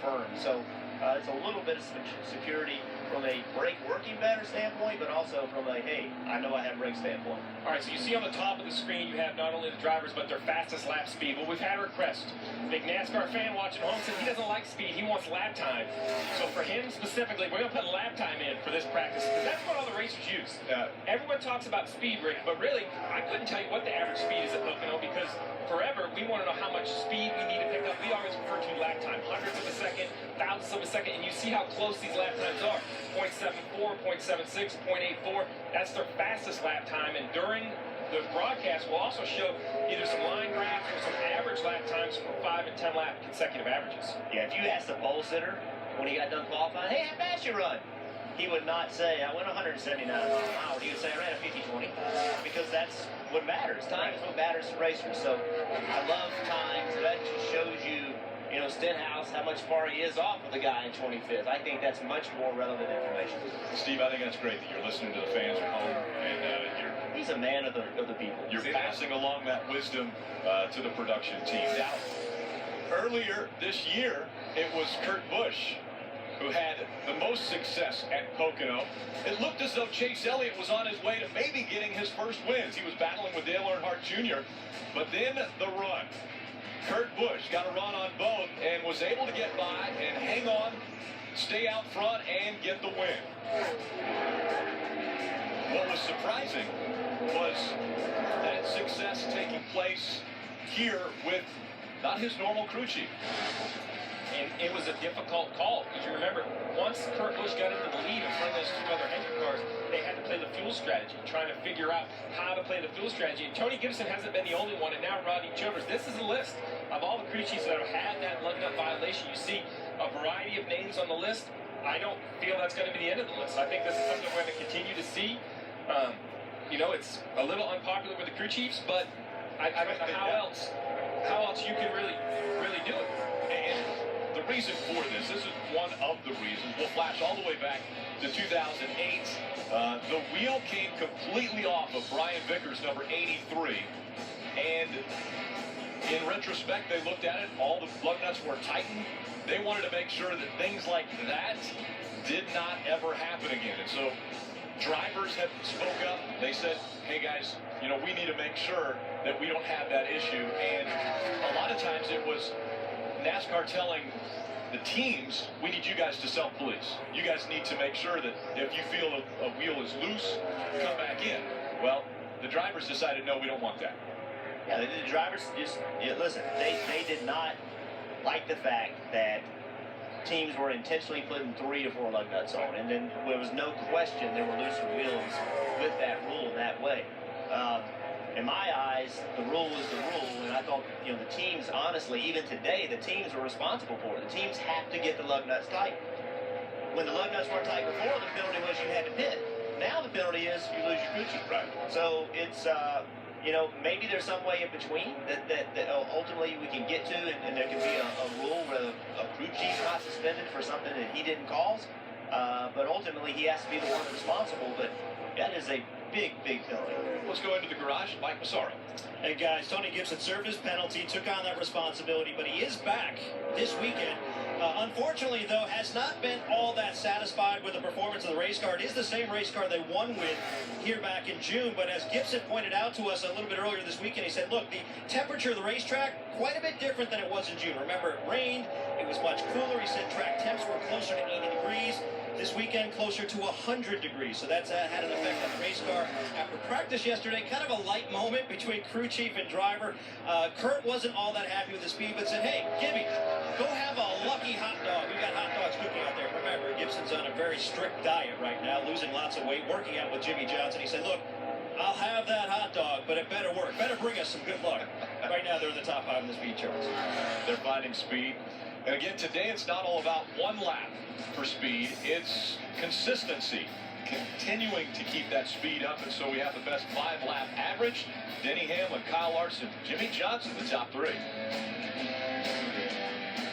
firm. So it's a little bit of security from a brake working better standpoint, but also from a, hey, I know I have brake standpoint. All right, so you see on the top of the screen, you have not only the drivers, but their fastest lap speed. Well, we've had a request. Big NASCAR fan watching home says he doesn't like speed. He wants lap time. So for him specifically, we're going to put lap time in for this practice, because that's what all the racers use. Everyone talks about speed, Rick, but really, I couldn't tell you what the average speed is at Pocono, because forever, we want to know how much speed we need to pick up. We always refer to lap time, hundredths of a second, thousandths of a second, and you see how close these lap times are. 0.74, 0.76, 0.84. That's their fastest lap time, and during the broadcast we'll also show either some line graphs or some average lap times for 5 and 10 lap consecutive averages. Yeah, if you ask the pole sitter when he got done qualifying, hey, how fast you run? He would not say, I went 179 miles an hour. He would say, I ran a 50-20, because that's what matters. Time is what matters to racers. So I love times. That just shows you, Stenhouse, how much far he is off of the guy in 25th. I think that's much more relevant information. Steve, I think that's great that you're listening to the fans at home, and he's a man of the people. You're passing along that wisdom to the production team. Now, earlier this year, it was Kurt Busch who had the most success at Pocono. It looked as though Chase Elliott was on his way to maybe getting his first wins. He was battling with Dale Earnhardt Jr., but then the run. Kurt Busch got a run on both and was able to get by and hang on, stay out front, and get the win. What was surprising was that success taking place here with not his normal crew chief. And it was a difficult call, because you remember, once Kurt Busch got into the lead in front of those two other Hendrick cars, they had to play the fuel strategy, trying to figure out how to play the fuel strategy. And Tony Gibson hasn't been the only one, and now Rodney Childers. This is a list of all the crew chiefs that have had that lug nut violation. You see a variety of names on the list. I don't feel that's going to be the end of the list. I think this is something we're going to continue to see. It's a little unpopular with the crew chiefs, but I don't know how else you can really do it. And the reason for this is one of the reasons. We'll flash all the way back to 2008. The wheel came completely off of Brian Vickers, number 83. And in retrospect, they looked at it. All the lug nuts were tightened. They wanted to make sure that things like that did not ever happen again. And so drivers have spoke up. They said, hey, guys, we need to make sure that we don't have that issue. And a lot of times it was NASCAR telling the teams, we need you guys to self-police. You guys need to make sure that if you feel a wheel is loose, come back in. Well, the drivers decided, no, we don't want that. Yeah, the drivers just, listen, they did not like the fact that teams were intentionally putting 3 to 4 lug nuts on, and then there was no question there were looser wheels with that rule that way. In my eyes, the rule is the rule, and I thought, the teams, honestly, even today, the teams were responsible for it. The teams have to get the lug nuts tight. When the lug nuts weren't tight before, the penalty was you had to pit. Now the penalty is you lose your crew chief. Right. So it's, maybe there's some way in between that ultimately we can get to, and there can be a rule where a crew chief's not suspended for something that he didn't cause. But ultimately, he has to be the one responsible. But that is a big penalty. Let's go into the garage. Mike Massaro. Hey, guys, Tony Gibson served his penalty, took on that responsibility, but he is back this weekend. Unfortunately, though, has not been all that satisfied with the performance of the race car. It is the same race car they won with here back in June, but as Gibson pointed out to us a little bit earlier this weekend, he said, look, the temperature of the racetrack, quite a bit different than it was in June. Remember, it rained, it was much cooler. He said track temps were closer to 80 degrees. This weekend, closer to 100 degrees. So that's had an effect on the race car. After practice yesterday, kind of a light moment between crew chief and driver. Kurt wasn't all that happy with the speed, but said, hey, Gibby, go have a lucky hot dog. We got hot dogs cooking out there. Remember, Gibson's on a very strict diet right now, losing lots of weight, working out with Jimmy Johnson. He said, look, I'll have that hot dog, but it better work. Better bring us some good luck. Right now, they're in the top 5 in the speed charts. They're finding speed. And again, today it's not all about one lap for speed. It's consistency, continuing to keep that speed up. And so we have the best 5-lap average. Denny Hamlin, Kyle Larson, Jimmy Johnson, the top 3.